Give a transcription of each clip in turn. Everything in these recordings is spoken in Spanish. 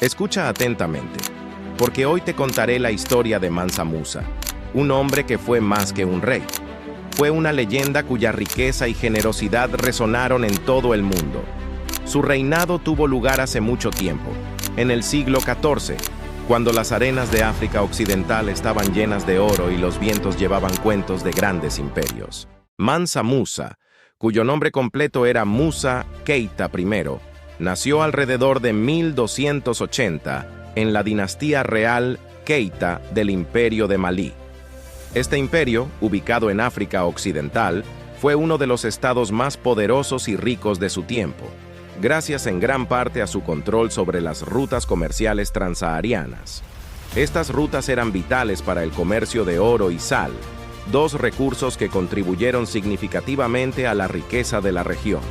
Escucha atentamente, porque hoy te contaré la historia de Mansa Musa, un hombre que fue más que un rey. Fue una leyenda cuya riqueza y generosidad resonaron en todo el mundo. Su reinado tuvo lugar hace mucho tiempo, en el siglo XIV, cuando las arenas de África Occidental estaban llenas de oro y los vientos llevaban cuentos de grandes imperios. Mansa Musa, cuyo nombre completo era Musa Keita I, nació alrededor de 1280 en la dinastía real Keita del Imperio de Malí. Este imperio, ubicado en África Occidental, fue uno de los estados más poderosos y ricos de su tiempo, gracias en gran parte a su control sobre las rutas comerciales transsaharianas. Estas rutas eran vitales para el comercio de oro y sal, dos recursos que contribuyeron significativamente a la riqueza de la región.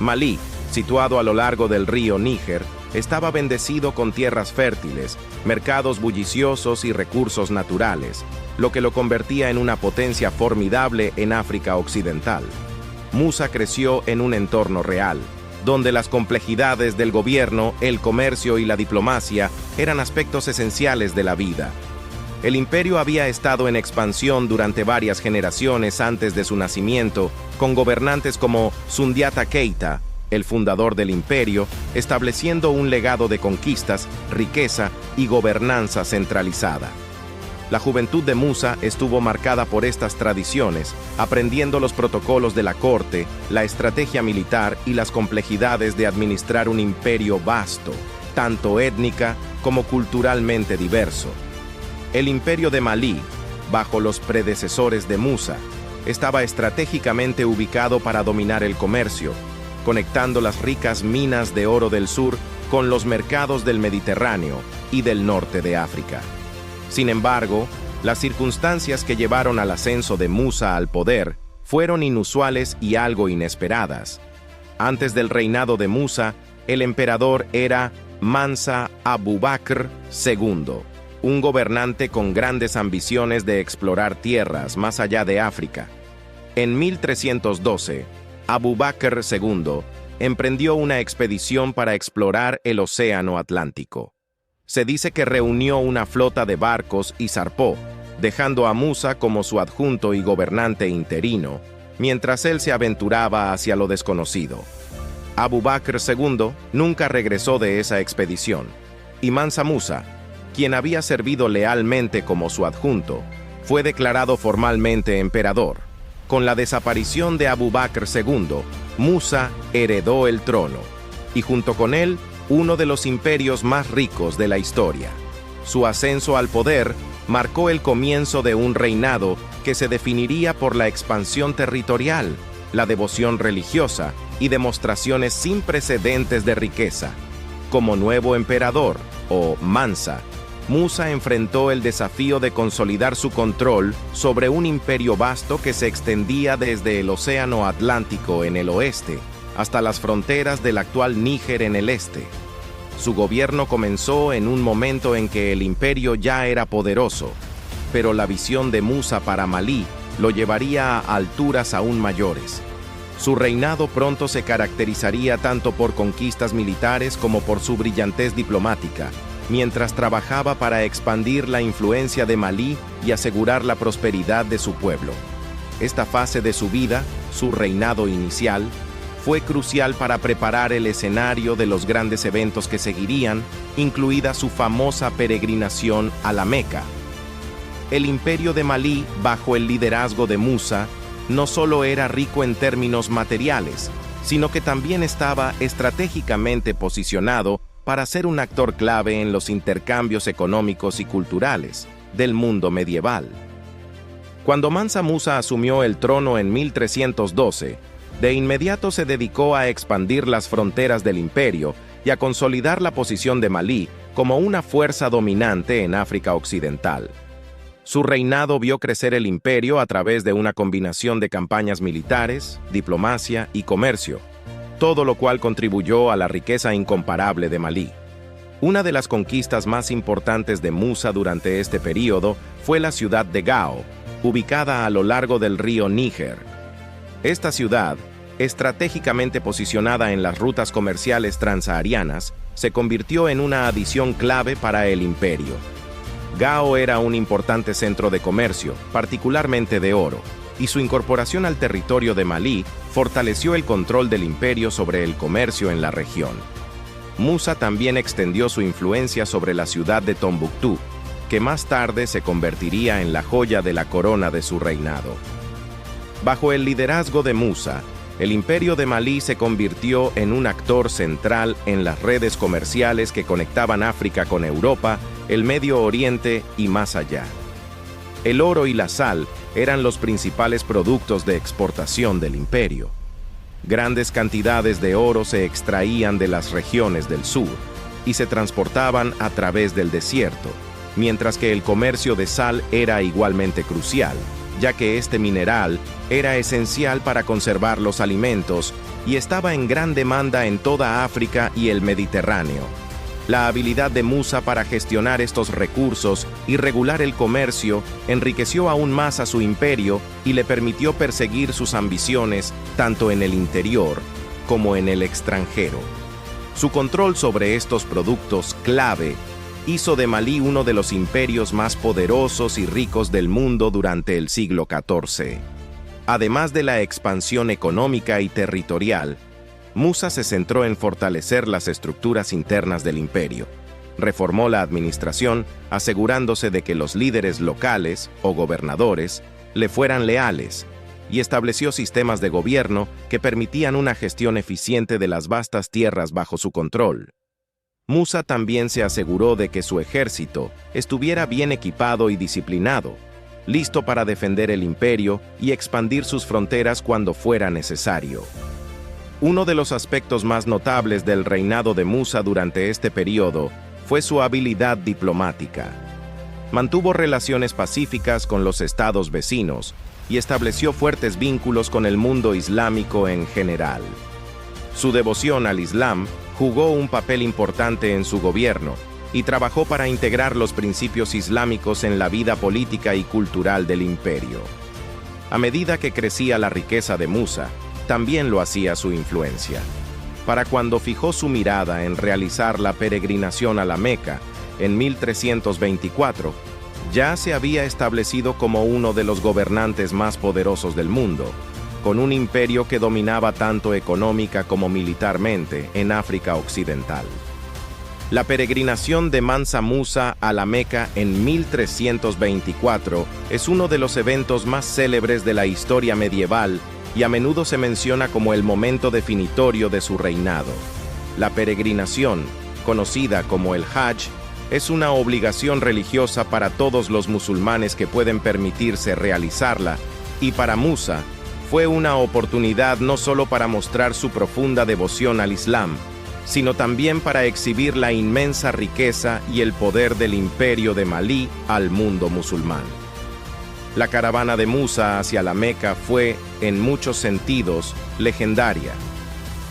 Malí, situado a lo largo del río Níger, estaba bendecido con tierras fértiles, mercados bulliciosos y recursos naturales, lo que lo convertía en una potencia formidable en África Occidental. Musa creció en un entorno real, donde las complejidades del gobierno, el comercio y la diplomacia eran aspectos esenciales de la vida. El imperio había estado en expansión durante varias generaciones antes de su nacimiento, con gobernantes como Sundiata Keita, el fundador del imperio, estableciendo un legado de conquistas, riqueza y gobernanza centralizada. La juventud de Musa estuvo marcada por estas tradiciones, aprendiendo los protocolos de la corte, la estrategia militar y las complejidades de administrar un imperio vasto, tanto étnica como culturalmente diverso. El imperio de Malí, bajo los predecesores de Musa, estaba estratégicamente ubicado para dominar el comercio, conectando las ricas minas de oro del sur con los mercados del Mediterráneo y del norte de África. Sin embargo, las circunstancias que llevaron al ascenso de Musa al poder fueron inusuales y algo inesperadas. Antes del reinado de Musa, el emperador era Mansa Abu Bakr II, un gobernante con grandes ambiciones de explorar tierras más allá de África. En 1312, Abu Bakr II emprendió una expedición para explorar el Océano Atlántico. Se dice que reunió una flota de barcos y zarpó, dejando a Musa como su adjunto y gobernante interino, mientras él se aventuraba hacia lo desconocido. Abu Bakr II nunca regresó de esa expedición, y Mansa Musa, quien había servido lealmente como su adjunto, fue declarado formalmente emperador. Con la desaparición de Abu Bakr II, Musa heredó el trono, y junto con él, uno de los imperios más ricos de la historia. Su ascenso al poder marcó el comienzo de un reinado que se definiría por la expansión territorial, la devoción religiosa y demostraciones sin precedentes de riqueza. Como nuevo emperador, o Mansa, Musa enfrentó el desafío de consolidar su control sobre un imperio vasto que se extendía desde el Océano Atlántico en el oeste hasta las fronteras del actual Níger en el este. Su gobierno comenzó en un momento en que el imperio ya era poderoso, pero la visión de Musa para Malí lo llevaría a alturas aún mayores. Su reinado pronto se caracterizaría tanto por conquistas militares como por su brillantez diplomática, mientras trabajaba para expandir la influencia de Malí y asegurar la prosperidad de su pueblo. Esta fase de su vida, su reinado inicial, fue crucial para preparar el escenario de los grandes eventos que seguirían, incluida su famosa peregrinación a la Meca. El imperio de Malí, bajo el liderazgo de Musa, no solo era rico en términos materiales, sino que también estaba estratégicamente posicionado para ser un actor clave en los intercambios económicos y culturales del mundo medieval. Cuando Mansa Musa asumió el trono en 1312, de inmediato se dedicó a expandir las fronteras del imperio y a consolidar la posición de Malí como una fuerza dominante en África Occidental. Su reinado vio crecer el imperio a través de una combinación de campañas militares, diplomacia y comercio, todo lo cual contribuyó a la riqueza incomparable de Malí. Una de las conquistas más importantes de Musa durante este período fue la ciudad de Gao, ubicada a lo largo del río Níger. Esta ciudad, estratégicamente posicionada en las rutas comerciales transsaharianas, se convirtió en una adición clave para el imperio. Gao era un importante centro de comercio, particularmente de oro, y su incorporación al territorio de Malí fortaleció el control del imperio sobre el comercio en la región. Musa también extendió su influencia sobre la ciudad de Tombuctú, que más tarde se convertiría en la joya de la corona de su reinado. Bajo el liderazgo de Musa, el imperio de Malí se convirtió en un actor central en las redes comerciales que conectaban África con Europa, el Medio Oriente y más allá. El oro y la sal eran los principales productos de exportación del imperio. Grandes cantidades de oro se extraían de las regiones del sur y se transportaban a través del desierto, mientras que el comercio de sal era igualmente crucial, ya que este mineral era esencial para conservar los alimentos y estaba en gran demanda en toda África y el Mediterráneo. La habilidad de Musa para gestionar estos recursos y regular el comercio enriqueció aún más a su imperio y le permitió perseguir sus ambiciones tanto en el interior como en el extranjero. Su control sobre estos productos clave hizo de Malí uno de los imperios más poderosos y ricos del mundo durante el siglo XIV. Además de la expansión económica y territorial, Musa se centró en fortalecer las estructuras internas del imperio. Reformó la administración, asegurándose de que los líderes locales o gobernadores le fueran leales, y estableció sistemas de gobierno que permitían una gestión eficiente de las vastas tierras bajo su control. Musa también se aseguró de que su ejército estuviera bien equipado y disciplinado, listo para defender el imperio y expandir sus fronteras cuando fuera necesario. Uno de los aspectos más notables del reinado de Musa durante este periodo fue su habilidad diplomática. Mantuvo relaciones pacíficas con los estados vecinos y estableció fuertes vínculos con el mundo islámico en general. Su devoción al Islam jugó un papel importante en su gobierno y trabajó para integrar los principios islámicos en la vida política y cultural del imperio. A medida que crecía la riqueza de Musa, también lo hacía su influencia. Para cuando fijó su mirada en realizar la peregrinación a la Meca en 1324, ya se había establecido como uno de los gobernantes más poderosos del mundo, con un imperio que dominaba tanto económica como militarmente en África Occidental. La peregrinación de Mansa Musa a la Meca en 1324 es uno de los eventos más célebres de la historia medieval y a menudo se menciona como el momento definitorio de su reinado. La peregrinación, conocida como el Hajj, es una obligación religiosa para todos los musulmanes que pueden permitirse realizarla, y para Musa fue una oportunidad no solo para mostrar su profunda devoción al Islam, sino también para exhibir la inmensa riqueza y el poder del imperio de Malí al mundo musulmán. La caravana de Musa hacia la Meca fue, en muchos sentidos, legendaria.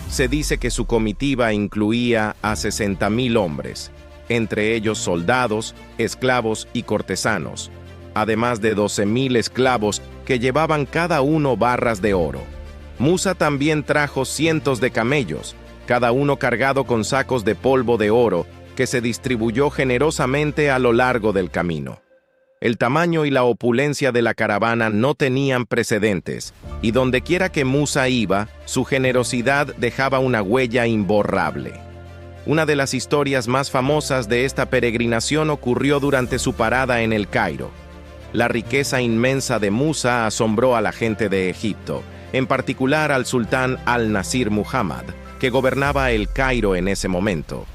Se dice que su comitiva incluía a 60.000 hombres, entre ellos soldados, esclavos y cortesanos, además de 12.000 esclavos que llevaban cada uno barras de oro. Musa también trajo cientos de camellos, cada uno cargado con sacos de polvo de oro, que se distribuyó generosamente a lo largo del camino. El tamaño y la opulencia de la caravana no tenían precedentes, y dondequiera que Musa iba, su generosidad dejaba una huella imborrable. Una de las historias más famosas de esta peregrinación ocurrió durante su parada en El Cairo. La riqueza inmensa de Musa asombró a la gente de Egipto, en particular al sultán Al-Nasir Muhammad, que gobernaba El Cairo en ese momento.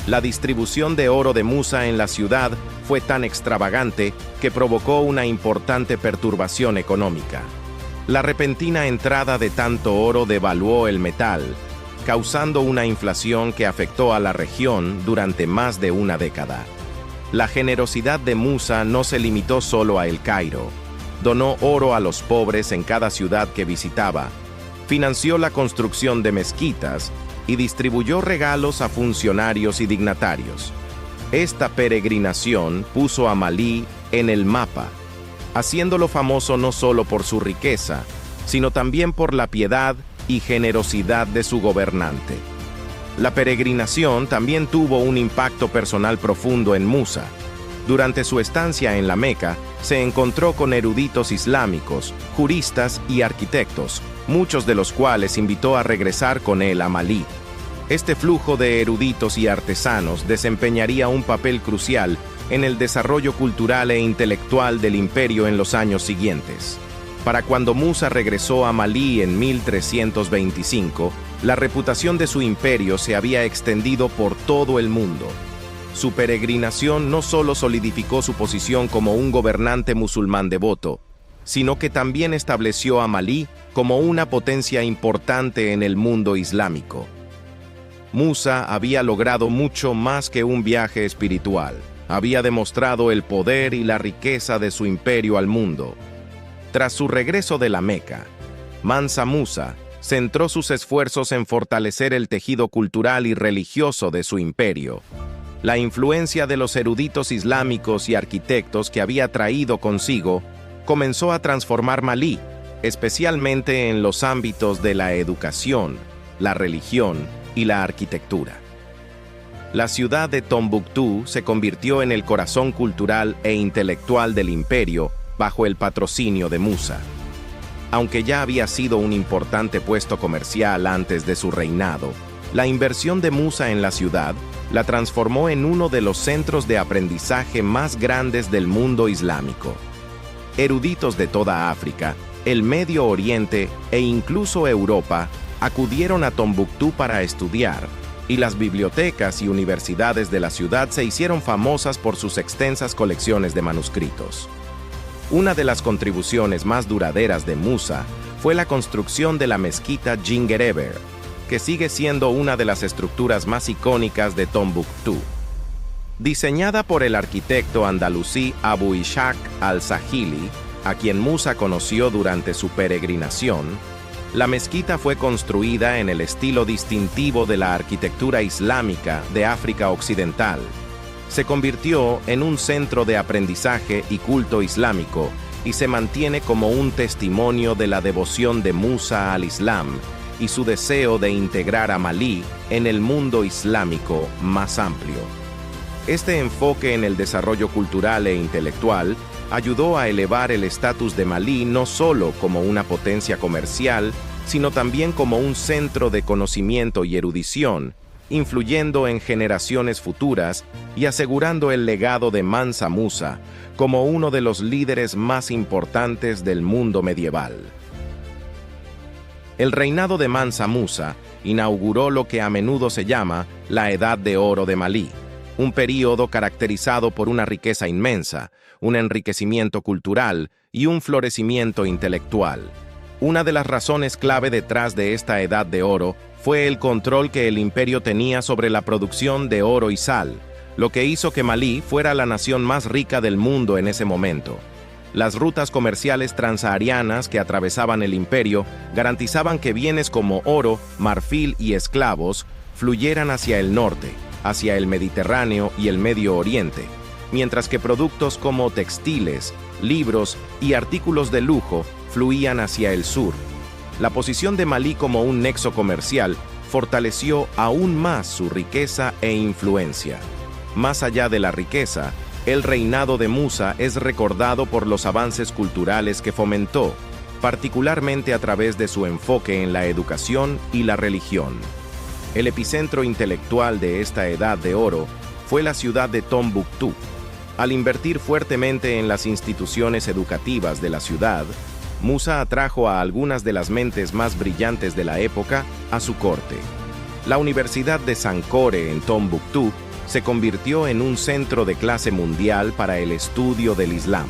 La distribución de oro de Musa en la ciudad fue tan extravagante que provocó una importante perturbación económica. La repentina entrada de tanto oro devaluó el metal, causando una inflación que afectó a la región durante más de una década. La generosidad de Musa no se limitó solo a El Cairo. Donó oro a los pobres en cada ciudad que visitaba, financió la construcción de mezquitas y distribuyó regalos a funcionarios y dignatarios. Esta peregrinación puso a Malí en el mapa, haciéndolo famoso no solo por su riqueza, sino también por la piedad y generosidad de su gobernante. La peregrinación también tuvo un impacto personal profundo en Musa. Durante su estancia en la Meca, se encontró con eruditos islámicos, juristas y arquitectos, muchos de los cuales invitó a regresar con él a Malí. Este flujo de eruditos y artesanos desempeñaría un papel crucial en el desarrollo cultural e intelectual del imperio en los años siguientes. Para cuando Musa regresó a Malí en 1325, la reputación de su imperio se había extendido por todo el mundo. Su peregrinación no solo solidificó su posición como un gobernante musulmán devoto, sino que también estableció a Malí como una potencia importante en el mundo islámico. Musa había logrado mucho más que un viaje espiritual. Había demostrado el poder y la riqueza de su imperio al mundo. Tras su regreso de la Meca, Mansa Musa centró sus esfuerzos en fortalecer el tejido cultural y religioso de su imperio. La influencia de los eruditos islámicos y arquitectos que había traído consigo comenzó a transformar Malí, especialmente en los ámbitos de la educación, la religión y la arquitectura. La ciudad de Tombuctú se convirtió en el corazón cultural e intelectual del imperio bajo el patrocinio de Musa. Aunque ya había sido un importante puesto comercial antes de su reinado, la inversión de Musa en la ciudad la transformó en uno de los centros de aprendizaje más grandes del mundo islámico. Eruditos de toda África, el Medio Oriente e incluso Europa acudieron a Tombuctú para estudiar, y las bibliotecas y universidades de la ciudad se hicieron famosas por sus extensas colecciones de manuscritos. Una de las contribuciones más duraderas de Musa fue la construcción de la mezquita Djinguereber, que sigue siendo una de las estructuras más icónicas de Tombuctú. Diseñada por el arquitecto andalusí Abu Ishaq al-Sahili, a quien Musa conoció durante su peregrinación, la mezquita fue construida en el estilo distintivo de la arquitectura islámica de África Occidental. Se convirtió en un centro de aprendizaje y culto islámico y se mantiene como un testimonio de la devoción de Musa al Islam y su deseo de integrar a Malí en el mundo islámico más amplio. Este enfoque en el desarrollo cultural e intelectual ayudó a elevar el estatus de Malí no solo como una potencia comercial, sino también como un centro de conocimiento y erudición, influyendo en generaciones futuras y asegurando el legado de Mansa Musa como uno de los líderes más importantes del mundo medieval. El reinado de Mansa Musa inauguró lo que a menudo se llama la Edad de Oro de Malí, un período caracterizado por una riqueza inmensa, un enriquecimiento cultural y un florecimiento intelectual. Una de las razones clave detrás de esta Edad de Oro fue el control que el imperio tenía sobre la producción de oro y sal, lo que hizo que Malí fuera la nación más rica del mundo en ese momento. Las rutas comerciales transsaharianas que atravesaban el imperio garantizaban que bienes como oro, marfil y esclavos fluyeran hacia el norte, hacia el Mediterráneo y el Medio Oriente, mientras que productos como textiles, libros y artículos de lujo fluían hacia el sur. La posición de Malí como un nexo comercial fortaleció aún más su riqueza e influencia. Más allá de la riqueza, el reinado de Musa es recordado por los avances culturales que fomentó, particularmente a través de su enfoque en la educación y la religión. El epicentro intelectual de esta Edad de Oro fue la ciudad de Tombuctú. Al invertir fuertemente en las instituciones educativas de la ciudad, Musa atrajo a algunas de las mentes más brillantes de la época a su corte. La Universidad de Sankore en Tombuctú se convirtió en un centro de clase mundial para el estudio del Islam,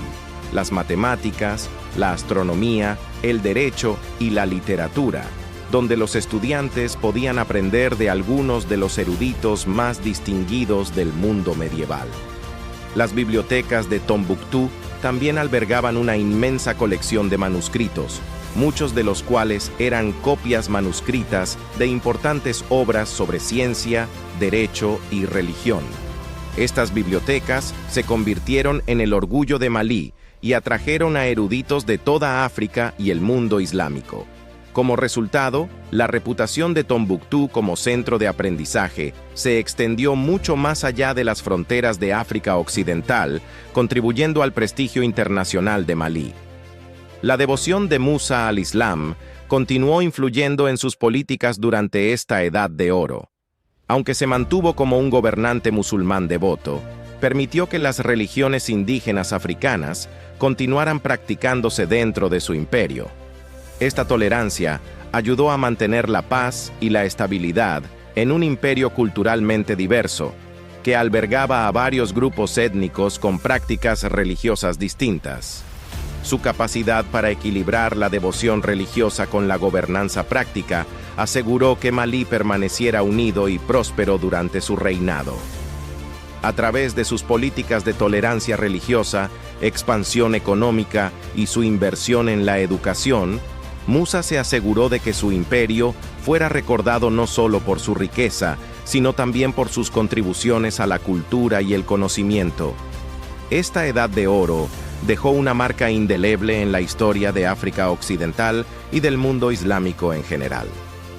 las matemáticas, la astronomía, el derecho y la literatura, donde los estudiantes podían aprender de algunos de los eruditos más distinguidos del mundo medieval. Las bibliotecas de Tombuctú también albergaban una inmensa colección de manuscritos, muchos de los cuales eran copias manuscritas de importantes obras sobre ciencia, derecho y religión. Estas bibliotecas se convirtieron en el orgullo de Malí y atrajeron a eruditos de toda África y el mundo islámico. Como resultado, la reputación de Tombuctú como centro de aprendizaje se extendió mucho más allá de las fronteras de África Occidental, contribuyendo al prestigio internacional de Malí. La devoción de Musa al Islam continuó influyendo en sus políticas durante esta Edad de Oro. Aunque se mantuvo como un gobernante musulmán devoto, permitió que las religiones indígenas africanas continuaran practicándose dentro de su imperio. Esta tolerancia ayudó a mantener la paz y la estabilidad en un imperio culturalmente diverso, que albergaba a varios grupos étnicos con prácticas religiosas distintas. Su capacidad para equilibrar la devoción religiosa con la gobernanza práctica aseguró que Malí permaneciera unido y próspero durante su reinado. A través de sus políticas de tolerancia religiosa, expansión económica y su inversión en la educación, Musa se aseguró de que su imperio fuera recordado no solo por su riqueza, sino también por sus contribuciones a la cultura y el conocimiento. Esta Edad de Oro dejó una marca indeleble en la historia de África Occidental y del mundo islámico en general.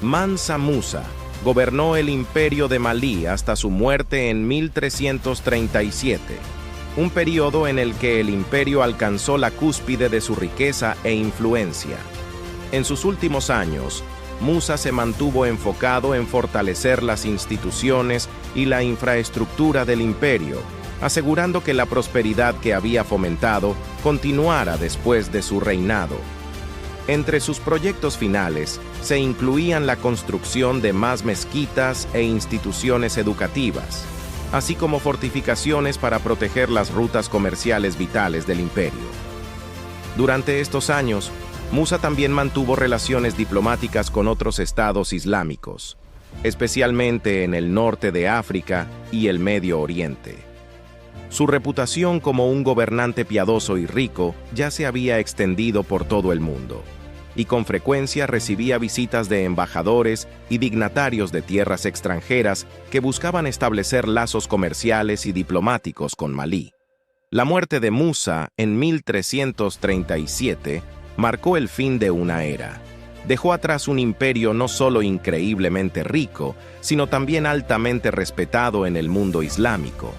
Mansa Musa gobernó el imperio de Malí hasta su muerte en 1337, un periodo en el que el imperio alcanzó la cúspide de su riqueza e influencia. En sus últimos años, Musa se mantuvo enfocado en fortalecer las instituciones y la infraestructura del imperio, asegurando que la prosperidad que había fomentado continuara después de su reinado. Entre sus proyectos finales se incluían la construcción de más mezquitas e instituciones educativas, así como fortificaciones para proteger las rutas comerciales vitales del imperio. Durante estos años, Musa también mantuvo relaciones diplomáticas con otros estados islámicos, especialmente en el norte de África y el Medio Oriente. Su reputación como un gobernante piadoso y rico ya se había extendido por todo el mundo, y con frecuencia recibía visitas de embajadores y dignatarios de tierras extranjeras que buscaban establecer lazos comerciales y diplomáticos con Malí. La muerte de Musa en 1337 marcó el fin de una era. Dejó atrás un imperio no solo increíblemente rico, sino también altamente respetado en el mundo islámico.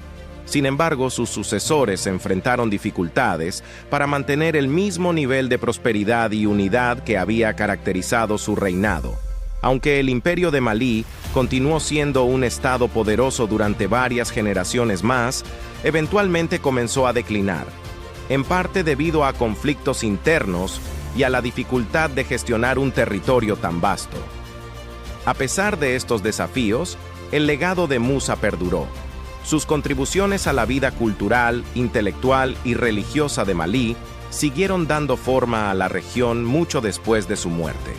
Sin embargo, sus sucesores enfrentaron dificultades para mantener el mismo nivel de prosperidad y unidad que había caracterizado su reinado. Aunque el imperio de Malí continuó siendo un estado poderoso durante varias generaciones más, eventualmente comenzó a declinar, en parte debido a conflictos internos y a la dificultad de gestionar un territorio tan vasto. A pesar de estos desafíos, el legado de Musa perduró. Sus contribuciones a la vida cultural, intelectual y religiosa de Malí siguieron dando forma a la región mucho después de su muerte.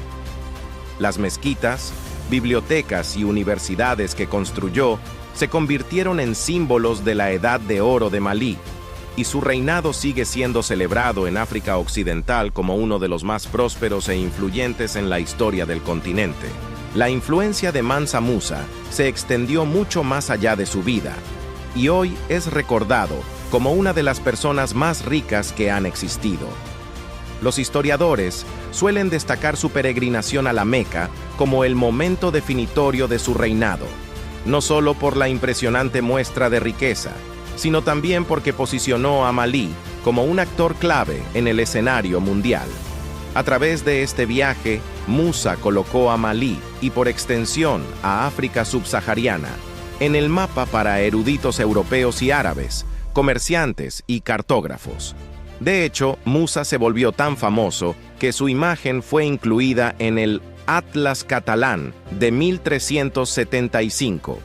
Las mezquitas, bibliotecas y universidades que construyó se convirtieron en símbolos de la Edad de Oro de Malí, y su reinado sigue siendo celebrado en África Occidental como uno de los más prósperos e influyentes en la historia del continente. La influencia de Mansa Musa se extendió mucho más allá de su vida, y hoy es recordado como una de las personas más ricas que han existido. Los historiadores suelen destacar su peregrinación a la Meca como el momento definitorio de su reinado, no solo por la impresionante muestra de riqueza, sino también porque posicionó a Malí como un actor clave en el escenario mundial. A través de este viaje, Musa colocó a Malí, y por extensión a África subsahariana, en el mapa para eruditos europeos y árabes, comerciantes y cartógrafos. De hecho, Musa se volvió tan famoso que su imagen fue incluida en el Atlas Catalán de 1375,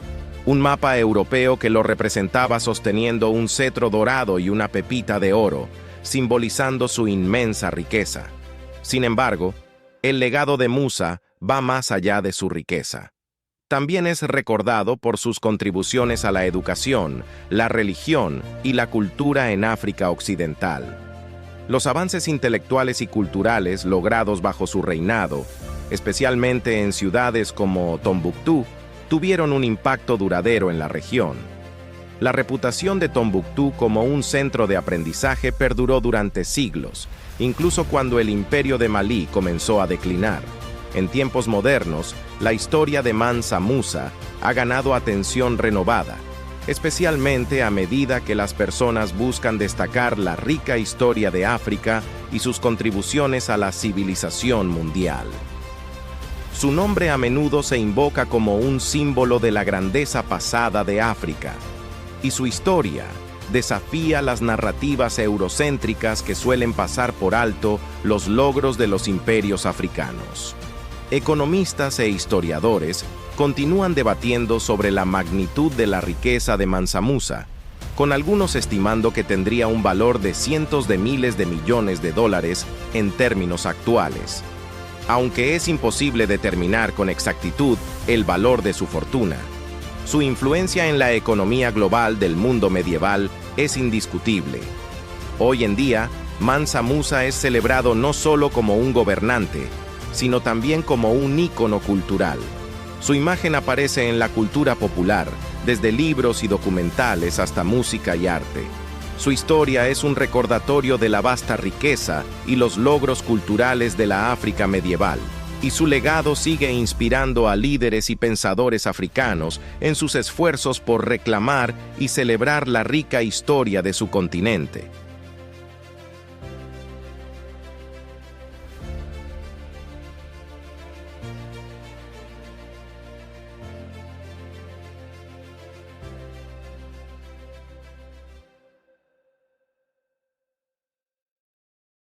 un mapa europeo que lo representaba sosteniendo un cetro dorado y una pepita de oro, simbolizando su inmensa riqueza. Sin embargo, el legado de Musa va más allá de su riqueza. También es recordado por sus contribuciones a la educación, la religión y la cultura en África Occidental. Los avances intelectuales y culturales logrados bajo su reinado, especialmente en ciudades como Tombuctú, tuvieron un impacto duradero en la región. La reputación de Tombuctú como un centro de aprendizaje perduró durante siglos, incluso cuando el imperio de Malí comenzó a declinar. En tiempos modernos, la historia de Mansa Musa ha ganado atención renovada, especialmente a medida que las personas buscan destacar la rica historia de África y sus contribuciones a la civilización mundial. Su nombre a menudo se invoca como un símbolo de la grandeza pasada de África, y su historia desafía las narrativas eurocéntricas que suelen pasar por alto los logros de los imperios africanos. Economistas e historiadores continúan debatiendo sobre la magnitud de la riqueza de Mansa Musa, con algunos estimando que tendría un valor de cientos de miles de millones de dólares en términos actuales. Aunque es imposible determinar con exactitud el valor de su fortuna, su influencia en la economía global del mundo medieval es indiscutible. Hoy en día, Mansa Musa es celebrado no solo como un gobernante, sino también como un ícono cultural. Su imagen aparece en la cultura popular, desde libros y documentales hasta música y arte. Su historia es un recordatorio de la vasta riqueza y los logros culturales de la África medieval, y su legado sigue inspirando a líderes y pensadores africanos en sus esfuerzos por reclamar y celebrar la rica historia de su continente.